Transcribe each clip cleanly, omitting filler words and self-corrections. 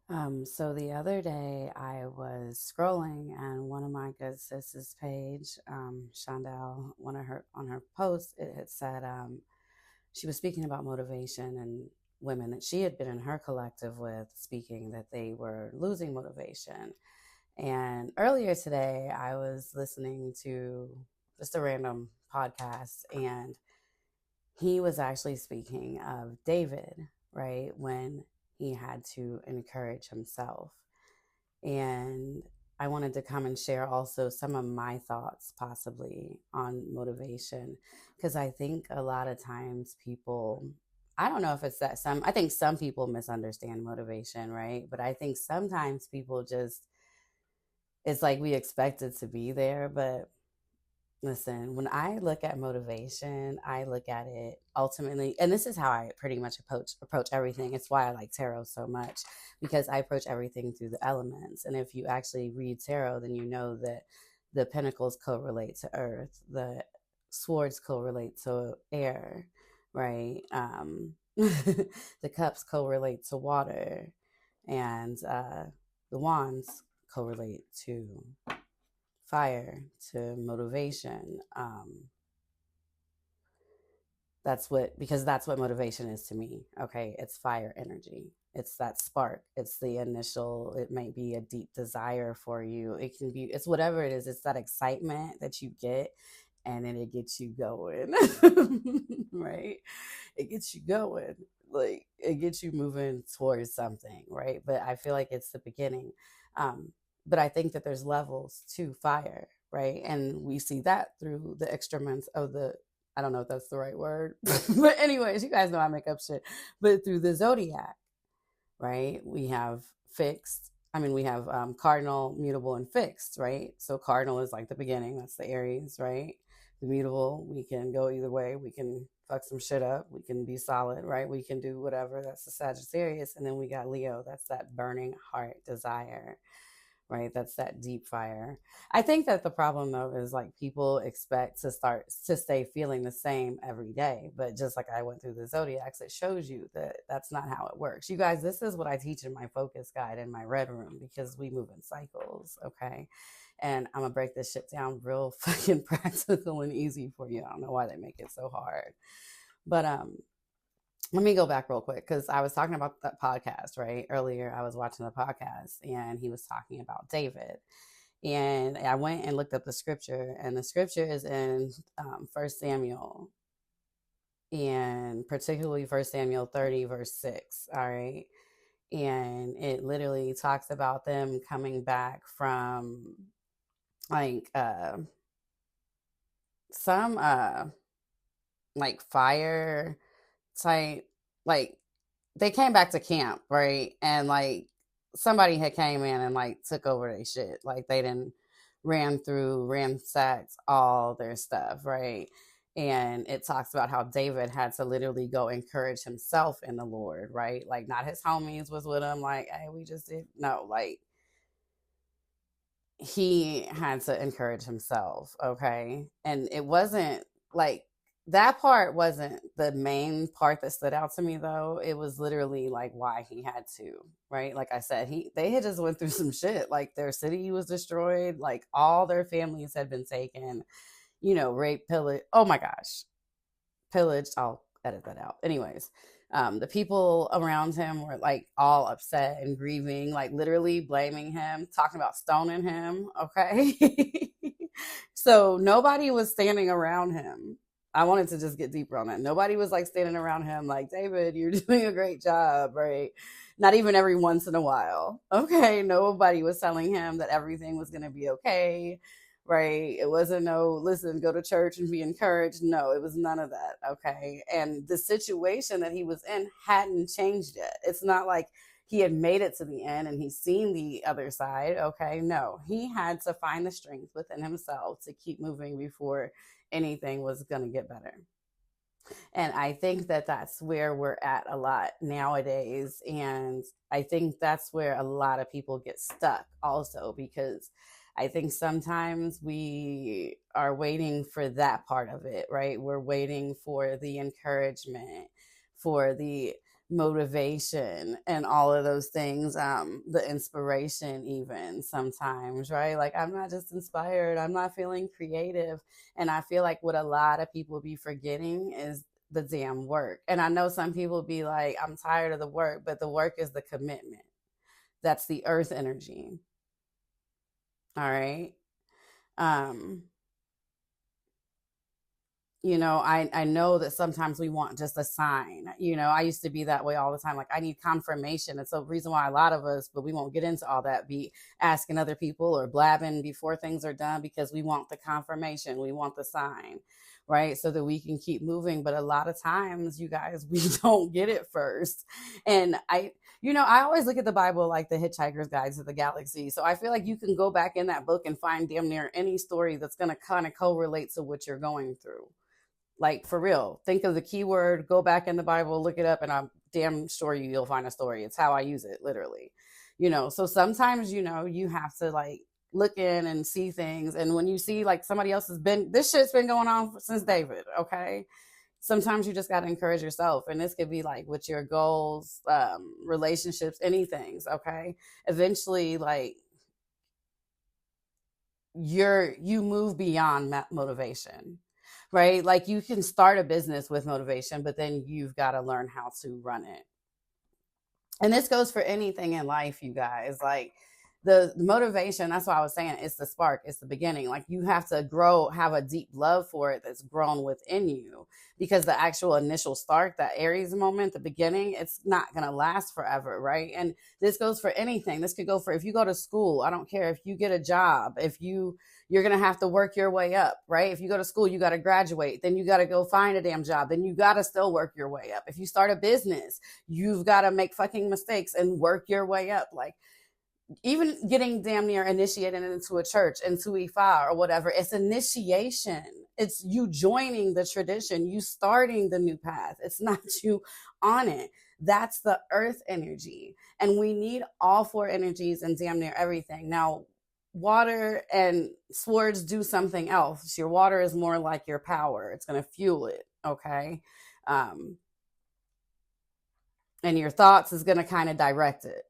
So the other day I was scrolling and one of my good sisters page, Shondell, one of her on her posts, it had said she was speaking about motivation and women that she had been in her collective with speaking that they were losing motivation. And earlier today I was listening to just a random podcast and he was actually speaking of David, right? When he had to encourage himself. And I wanted to come and share also some of my thoughts, possibly on motivation, because I think a lot of times people, I don't know if it's that I think some people misunderstand motivation, right? But I think sometimes people just, it's like we expect it to be there, but listen, when I look at motivation, I look at it ultimately, and this is how I pretty much approach everything. It's why I like tarot so much because I approach everything through the elements. And if you actually read tarot, then you know that the pentacles correlate to earth, the swords correlate to air, right? The cups correlate to water, and the wands correlate to fire, to motivation. Because that's what motivation is to me. Okay. It's fire energy. It's that spark. It's the initial, it might be a deep desire for you. It can be, it's whatever it is. It's that excitement that you get and then it gets you going. Right. It gets you going. Like it gets you moving towards something. Right. But I feel like it's the beginning. But I think that there's levels to fire, right? And we see that through the extraments of the, I don't know if that's the right word, but anyways, you guys know I make up shit. But through the zodiac, right? We have fixed. I mean, we have cardinal, mutable, and fixed, right? So cardinal is like the beginning. That's the Aries, right? The mutable, we can go either way. We can fuck some shit up. We can be solid, right? We can do whatever. That's the Sagittarius. And then we got Leo. That's that burning heart desire, right? That's that deep fire. I think that the problem though is like people expect to start to stay feeling the same every day, but just like I went through the zodiacs, it shows you that that's not how it works. You guys, this is what I teach in my focus guide in my red room because we move in cycles, okay? And I'm gonna break this shit down real fucking practical and easy for you. I don't know why they make it so hard, but let me go back real quick because I was talking about that podcast, right? Earlier, I was watching the podcast and he was talking about David. And I went and looked up the scripture, and the scripture is in 1 Samuel, and particularly 1 Samuel 30, verse 6. All right. And it literally talks about them coming back from like some like fire type, like they came back to camp, right? And like somebody had came in and like took over their shit. Like they didn't ransacked all their stuff, right? And it talks about how David had to literally go encourage himself in the Lord, right? Like not his homies was with him, like, hey, we just did no, like he had to encourage himself, okay? And it wasn't like that part wasn't the main part that stood out to me though. It was literally like why he had to, right? Like I said, they had just went through some shit. Like their city was destroyed, like all their families had been taken, rape, pillage. Oh my gosh. Pillaged. I'll edit that out. Anyways, the people around him were like all upset and grieving, like literally blaming him, talking about stoning him. Okay. So nobody was standing around him. I wanted to just get deeper on that. Nobody was like standing around him like, David, you're doing a great job, right? Not even every once in a while. Okay. Nobody was telling him that everything was going to be okay, right? It wasn't no, listen, go to church and be encouraged. No, it was none of that. Okay. And the situation that he was in hadn't changed yet. It's not like he had made it to the end and he's seen the other side. Okay. No, he had to find the strength within himself to keep moving before anything was going to get better. And I think that that's where we're at a lot nowadays. And I think that's where a lot of people get stuck also, because I think sometimes we are waiting for that part of it, right? We're waiting for the encouragement, for the motivation and all of those things, the inspiration even sometimes, right? Like I'm not just inspired, I'm not feeling creative. And I feel like what a lot of people be forgetting is the damn work. And I know some people be like, I'm tired of the work, but the work is the commitment. That's the earth energy. All right. Um, I know that sometimes we want just a sign. I used to be that way all the time. Like I need confirmation. It's a reason why a lot of us, but we won't get into all that, be asking other people or blabbing before things are done because we want the confirmation. We want the sign, right? So that we can keep moving. But a lot of times, you guys, we don't get it first. And I always look at the Bible like the Hitchhiker's Guide to the Galaxy. So I feel like you can go back in that book and find damn near any story that's going to kind of correlate to what you're going through. Like for real, think of the keyword, go back in the Bible, look it up, and I'm damn sure you'll find a story. It's how I use it, literally. So sometimes, you have to like look in and see things. And when you see like somebody else this shit's been going on since David, okay? Sometimes you just got to encourage yourself. And this could be like with your goals, relationships, anything, okay? Eventually, like you move beyond motivation, right? Like you can start a business with motivation, but then you've got to learn how to run it. And this goes for anything in life, you guys. Like the motivation, that's why I was saying it's the spark, it's the beginning. Like you have to have a deep love for it that's grown within you, because the actual initial start, that Aries moment, the beginning, it's not going to last forever, right? And this goes for anything. This could go for if you go to school, I don't care, if you get a job, if you're going to have to work your way up, right? If you go to school, you got to graduate, then you got to go find a damn job, then you got to still work your way up. If you start a business, you've got to make fucking mistakes and work your way up. Like even getting damn near initiated into a church, into Ifa or whatever, it's initiation. It's you joining the tradition, you starting the new path. It's not you on it. That's the earth energy. And we need all four energies in damn near everything. Now, water and swords do something else. Your water is more like your power. It's going to fuel it, okay? And your thoughts is going to kind of direct it.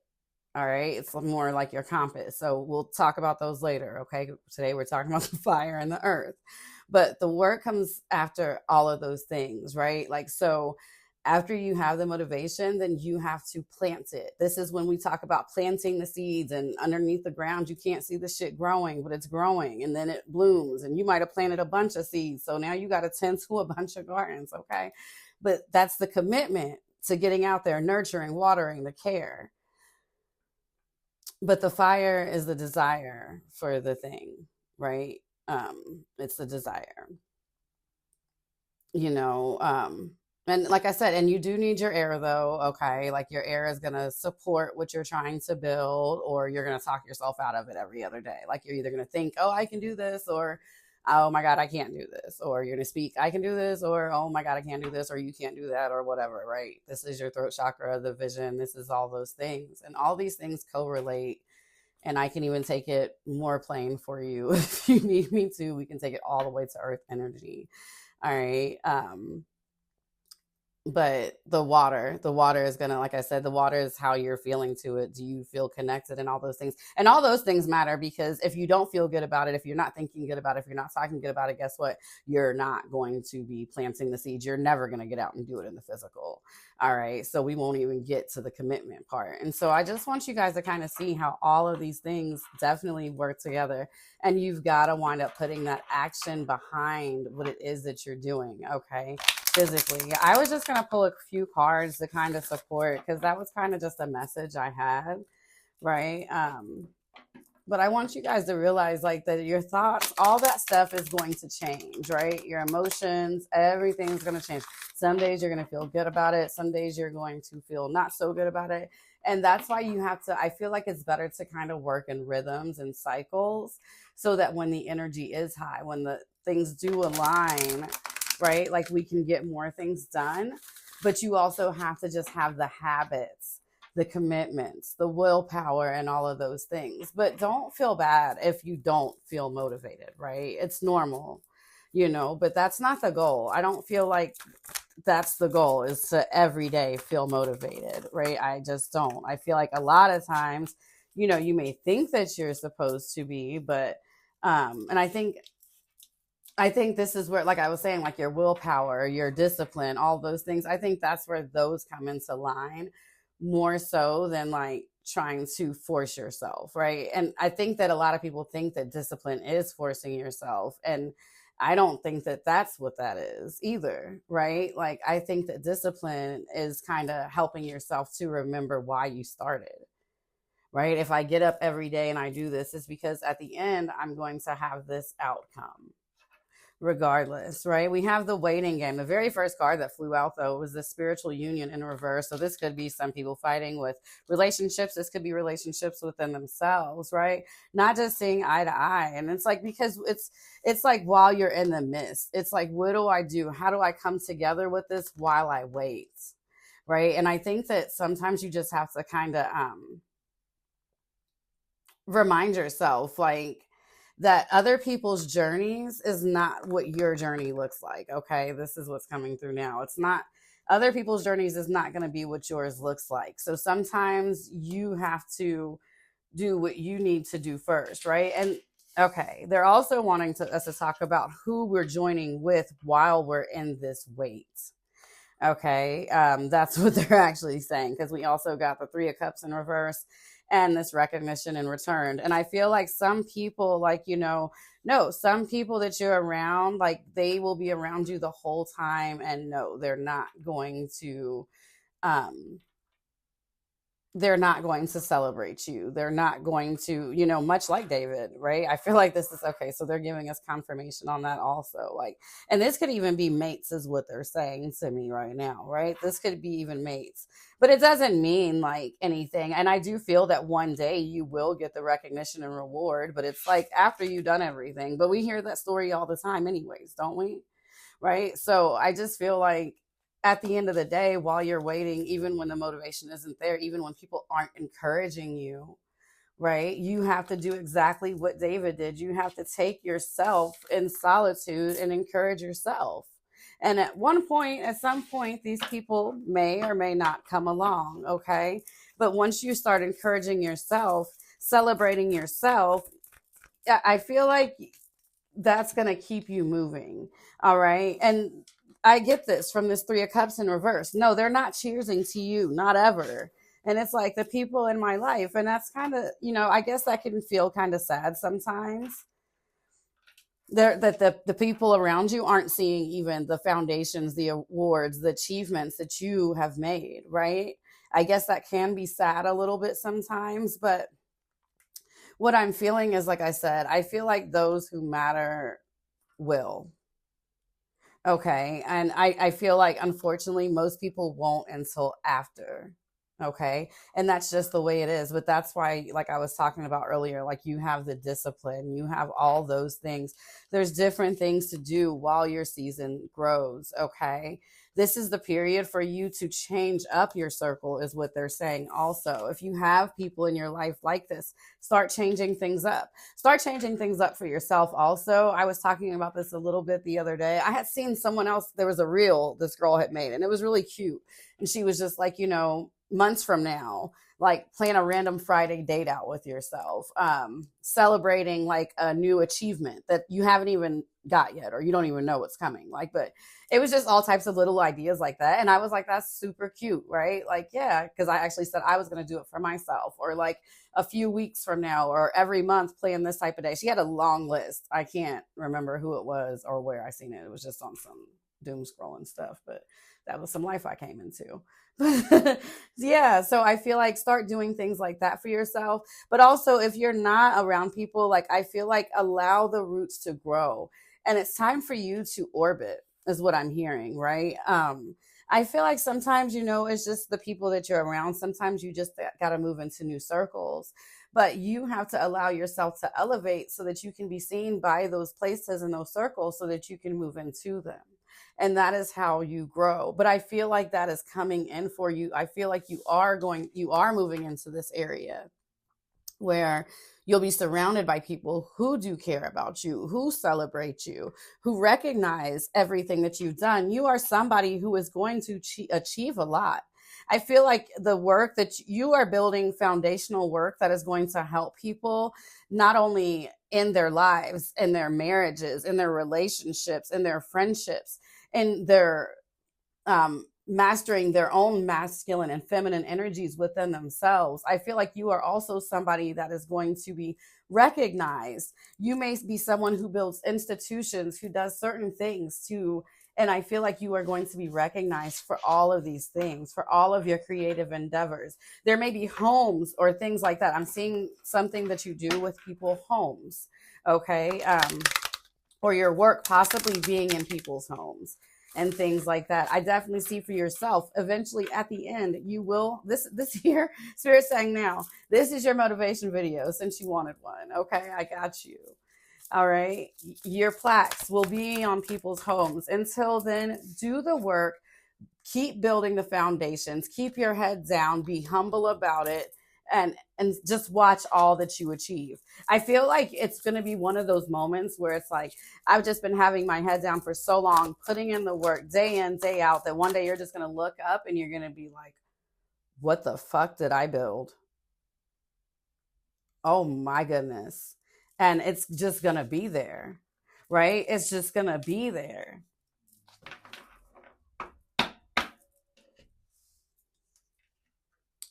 All right. It's more like your compass. So we'll talk about those later. Okay. Today we're talking about the fire and the earth, but the work comes after all of those things, right? Like, so after you have the motivation, then you have to plant it. This is when we talk about planting the seeds, and underneath the ground, you can't see the shit growing, but it's growing and then it blooms, and you might have planted a bunch of seeds. So now you got to tend to a bunch of gardens. Okay. But that's the commitment to getting out there, nurturing, watering, the care. But the fire is the desire for the thing, right? It's the desire, and like I said, and you do need your air though, okay? Like your air is going to support what you're trying to build, or you're going to talk yourself out of it every other day. Like you're either going to think, oh, I can do this, or oh my God, I can't do this. Or you're going to speak, I can do this, or oh my God, I can't do this, or you can't do that, or whatever, right? This is your throat chakra, the vision. This is all those things. And all these things correlate. And I can even take it more plain for you if you need me to. We can take it all the way to earth energy. All right. But the water is going to, like I said, the water is how you're feeling to it. Do you feel connected, and all those things? And all those things matter, because if you don't feel good about it, if you're not thinking good about it, if you're not talking good about it, guess what? You're not going to be planting the seeds. You're never going to get out and do it in the physical. All right. So we won't even get to the commitment part. And so I just want you guys to kind of see how all of these things definitely work together. And you've got to wind up putting that action behind what it is that you're doing. Okay. Physically. I was just going to pull a few cards to kind of support, because that was kind of just a message I had, right? But I want you guys to realize like that your thoughts, all that stuff is going to change, right? Your emotions, everything's going to change. Some days you're going to feel good about it. Some days you're going to feel not so good about it. And that's why you have to, I feel like it's better to kind of work in rhythms and cycles, so that when the energy is high, when the things do align, right? Like we can get more things done. But you also have to just have the habits, the commitments, the willpower, and all of those things. But don't feel bad if you don't feel motivated, right? It's normal, but that's not the goal. I don't feel like that's the goal, is to every day feel motivated, right? I just don't. I feel like a lot of times, you may think that you're supposed to be, but and I think this is where, like I was saying, like your willpower, your discipline, all those things, I think that's where those come into line more so than like trying to force yourself, right? And I think that a lot of people think that discipline is forcing yourself. And I don't think that that's what that is either, right? Like, I think that discipline is kind of helping yourself to remember why you started, right? If I get up every day and I do this, it's because at the end, I'm going to have this outcome regardless, right? We have the waiting game. The very first card that flew out, though, was the spiritual union in reverse. So this could be some people fighting with relationships. This could be relationships within themselves, right? Not just seeing eye to eye. And it's like, because it's like while you're in the midst, it's like, what do I do? How do I come together with this while I wait? Right. And I think that sometimes you just have to kind of remind yourself, like, that other people's journeys is not what your journey looks like. Okay. This is what's coming through now. It's not, other people's journeys is not going to be what yours looks like. So sometimes you have to do what you need to do first. Right. And okay, they're also wanting us to talk about who we're joining with while we're in this wait. Okay, that's what they're actually saying, because we also got the Three of Cups in reverse and this recognition in return. And I feel like some people, like, no, some people that you're around, like, they will be around you the whole time, and no, um, they're not going to celebrate you. They're not going to, much like David, right? I feel like this is okay. So they're giving us confirmation on that also. Like, and this could even be mates, is what they're saying to me right now, right? This could be even mates, but it doesn't mean like anything. And I do feel that one day you will get the recognition and reward, but it's like after you've done everything. But we hear that story all the time, anyways, don't we? Right. So I just feel like at the end of the day, while you're waiting, even when the motivation isn't there, even when people aren't encouraging you, right, you have to do exactly what David did. You have to take yourself in solitude and encourage yourself. And at some point, these people may or may not come along. Okay. But once you start encouraging yourself, celebrating yourself, I feel like that's going to keep you moving. All right. And I get this from this Three of Cups in reverse. No, they're not cheersing to you, not ever. And it's like the people in my life. And that's kind of, I guess that can feel kind of sad sometimes. That the people around you aren't seeing even the foundations, the awards, the achievements that you have made, right? I guess that can be sad a little bit sometimes, but what I'm feeling is, like I said, I feel like those who matter will. Okay. And I feel like, unfortunately, most people won't until after. Okay. And that's just the way it is. But that's why, like I was talking about earlier, like, you have the discipline, you have all those things. There's different things to do while your season grows. Okay. This is the period for you to change up your circle, is what they're saying. Also, if you have people in your life like this, start changing things up. Start changing things up for yourself. Also, I was talking about this a little bit the other day. I had seen someone else, there was a reel this girl had made, and it was really cute. And she was just like, months from now, like, plan a random Friday date out with yourself, celebrating like a new achievement that you haven't even got yet, or you don't even know what's coming. Like, but it was just all types of little ideas like that. And I was like, that's super cute, right? Like, yeah, because I actually said I was going to do it for myself, or like a few weeks from now, or every month plan this type of day. She had a long list. I can't remember who it was or where I seen it. It was just on some doom scrolling stuff, but that was some life I came into. Yeah, so I feel like start doing things like that for yourself. But also, if you're not around people, like, I feel like allow the roots to grow, and it's time for you to orbit, is what I'm hearing, right? I feel like sometimes, it's just the people that you're around. Sometimes you just got to move into new circles, but you have to allow yourself to elevate so that you can be seen by those places and those circles, so that you can move into them. And that is how you grow. But I feel like that is coming in for you. I feel like you are moving into this area. where you'll be surrounded by people who do care about you, who celebrate you, who recognize everything that you've done. You are somebody who is going to achieve a lot. I feel like the work that you are building, foundational work that is going to help people not only in their lives, in their marriages, in their relationships, in their friendships, in their mastering their own masculine and feminine energies within themselves. I feel like you are also somebody that is going to be recognized. You may be someone who builds institutions, who does certain things to, and I feel like you are going to be recognized for all of these things, for all of your creative endeavors. There may be homes or things like that. I'm seeing something that you do with people, homes, okay? Or your work possibly being in people's homes and things like that. I definitely see for yourself, eventually at the end, you will, this year, Spirit saying now, this is your motivation video since you wanted one. Okay, I got you. All right. Your plaques will be on people's homes. Until then, do the work, keep building the foundations, keep your head down, be humble about it, and just watch all that you achieve. I feel like it's going to be one of those moments where it's like, I've just been having my head down for so long, putting in the work day in, day out, that one day you're just going to look up and you're going to be like, what the fuck did I build? Oh my goodness. And it's just going to be there, right? It's just going to be there.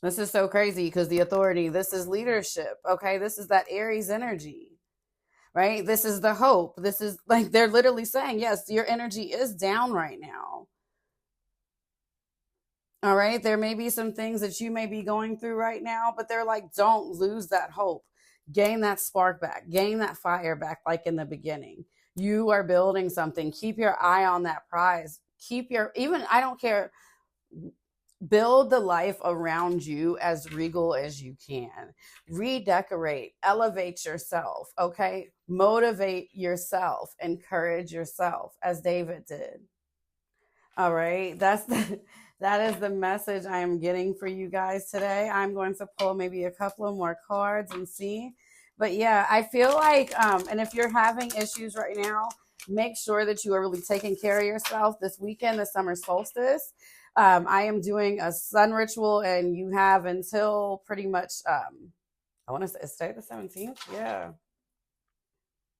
This is so crazy because the authority, this is leadership. Okay. This is that Aries energy, right? This is the hope. This is like, they're literally saying, yes, your energy is down right now. All right. There may be some things that you may be going through right now, but they're like, don't lose that hope. Gain that spark back, gain that fire back, like in the beginning. You are building something. Keep your eye on that prize. Keep your, even, I don't care, build the life around you as regal as you can. Redecorate, elevate yourself, okay? Motivate yourself, encourage yourself, as David did. All right, that is the message I am getting for you guys today. I'm going to pull maybe a couple of more cards and see. But yeah, I feel like, and if you're having issues right now, make sure that you are really taking care of yourself. This weekend, the summer solstice, I am doing a sun ritual, and you have until pretty much, I want to say, it's the 17th? Yeah.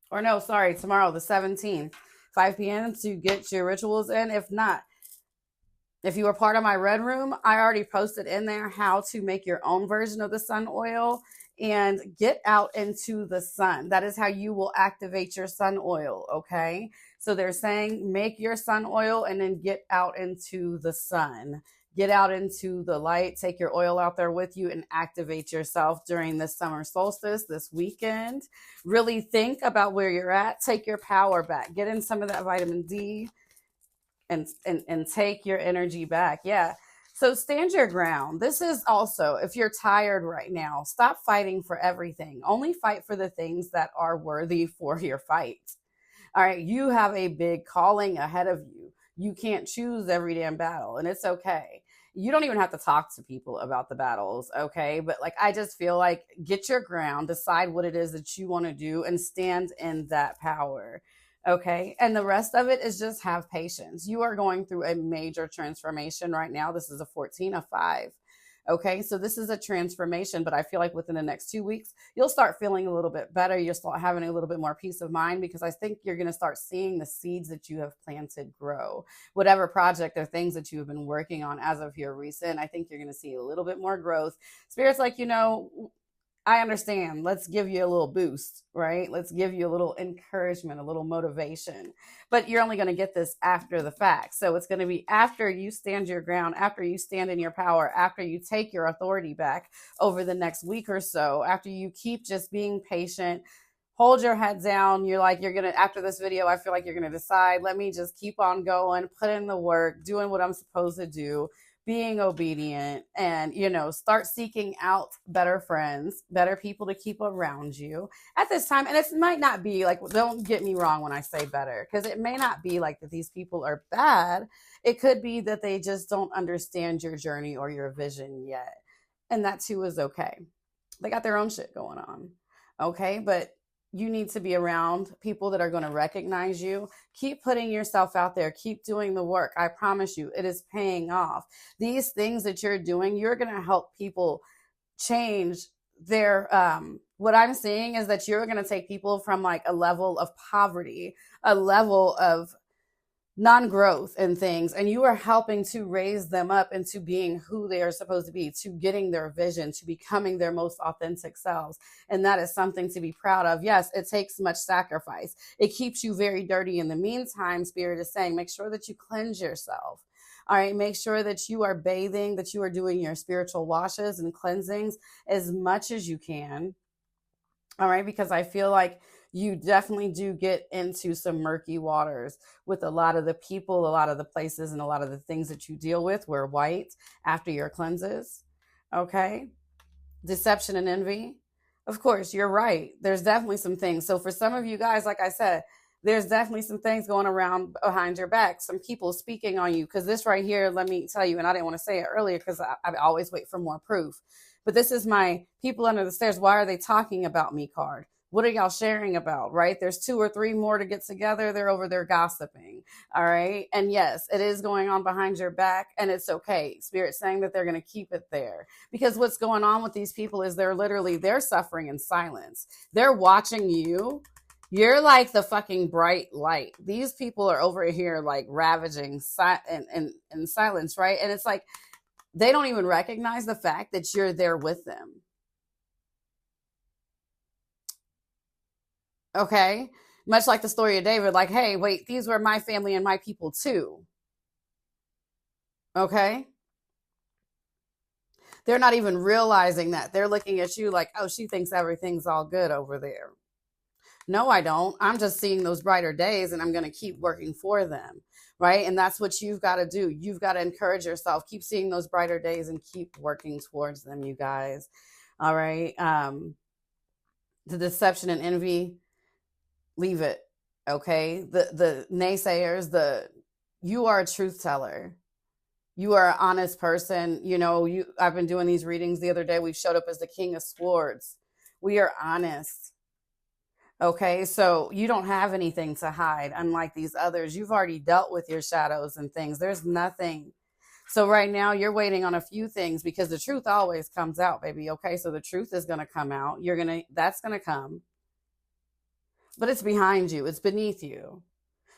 Or no, sorry, tomorrow, the 17th, 5 p.m. to get your rituals in. If not, if you were part of my red room, I already posted in there how to make your own version of the sun oil and get out into the sun. That is how you will activate your sun oil, okay? So they're saying make your sun oil and then get out into the sun. Get out into the light, take your oil out there with you, and activate yourself during this summer solstice this weekend. Really think about where you're at. Take your power back. Get in some of that vitamin D and take your energy back. Yeah. So stand your ground. This is also, if you're tired right now, stop fighting for everything. Only fight for the things that are worthy for your fight. All right. You have a big calling ahead of you. You can't choose every damn battle, and it's okay. You don't even have to talk to people about the battles, okay? But like, I just feel like get your ground, decide what it is that you want to do, and stand in that power, okay? And the rest of it is just have patience. You are going through a major transformation right now. This is a 14 of 5. Okay, so this is a transformation, but I feel like within the next 2 weeks, you'll start feeling a little bit better. You'll start having a little bit more peace of mind, because I think you're going to start seeing the seeds that you have planted grow. Whatever project or things that you have been working on as of here recent, I think you're going to see a little bit more growth. Spirit's like, I understand. Let's give you a little boost, right? Let's give you a little encouragement, a little motivation. But you're only going to get this after the fact. So it's going to be after you stand your ground, after you stand in your power, after you take your authority back over the next week or so, after you keep just being patient, hold your head down. You're going to, after this video, I feel like you're going to decide, let me just keep on going, put in the work, doing what I'm supposed to do, being obedient, and, start seeking out better friends, better people to keep around you at this time. And it might not be like, don't get me wrong when I say better, because it may not be like that these people are bad. It could be that they just don't understand your journey or your vision yet. And that too is okay. They got their own shit going on. Okay. But you need to be around people that are going to recognize you. Keep putting yourself out there. Keep doing the work. I promise you, it is paying off. These things that you're doing, you're going to help people change their what I'm seeing is that you're going to take people from like a level of poverty, a level of non-growth and things, and you are helping to raise them up into being who they are supposed to be, to getting their vision, to becoming their most authentic selves. And that is something to be proud of. Yes, it takes much sacrifice. It keeps you very dirty. In the meantime, Spirit is saying, make sure that you cleanse yourself. All right, make sure that you are bathing, that you are doing your spiritual washes and cleansings as much as you can. All right, because I feel like you definitely do get into some murky waters with a lot of the people, a lot of the places, and a lot of the things that you deal with were white after your cleanses. Okay. Deception and envy. Of course, you're right. There's definitely some things. So for some of you guys, like I said, there's definitely some things going around behind your back, some people speaking on you. Because this right here, let me tell you, and I didn't want to say it earlier because I always wait for more proof. But this is my people under the stairs. Why are they talking about me card? What are y'all sharing about, right? There's 2 or 3 more to get together. They're over there gossiping. All right. And yes, it is going on behind your back, and it's okay. Spirit's saying that they're going to keep it there, because what's going on with these people is they're suffering in silence. They're watching you. You're like the fucking bright light. These people are over here like ravaging in silence, right? And it's like they don't even recognize the fact that you're there with them. Okay. Much like the story of David, like, hey, wait, these were my family and my people too. Okay. They're not even realizing that. They're looking at you like, oh, she thinks everything's all good over there. No, I don't. I'm just seeing those brighter days, and I'm going to keep working for them. Right. And that's what you've got to do. You've got to encourage yourself. Keep seeing those brighter days and keep working towards them, you guys. All right. The deception and envy, leave it. Okay. The naysayers, you are a truth teller. You are an honest person. I've been doing these readings. The other day we showed up as the King of Swords. We are honest. Okay, so you don't have anything to hide, unlike these others. You've already dealt with your shadows and things. There's nothing. So right now you're waiting on a few things, because the truth always comes out, baby. Okay, so the truth is going to come out. That's going to come. But it's behind you. It's beneath you.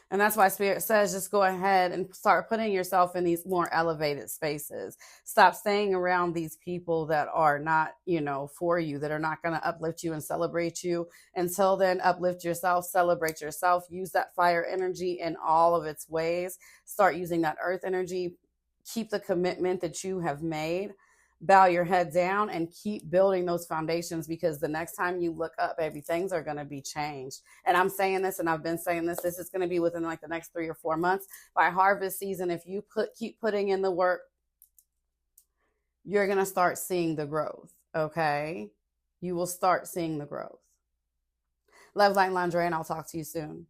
And that's why Spirit says, just go ahead and start putting yourself in these more elevated spaces. Stop staying around these people that are not, for you, that are not going to uplift you and celebrate you. Until then, uplift yourself, celebrate yourself, use that fire energy in all of its ways. Start using that earth energy. Keep the commitment that you have made. Bow your head down and keep building those foundations, because the next time you look up, baby, things are going to be changed. And I'm saying this, and I've been saying this is going to be within like the next 3 or 4 months. By harvest season, if you keep putting in the work, you're going to start seeing the growth. Okay. You will start seeing the growth. Love, light, and lingerie, and I'll talk to you soon.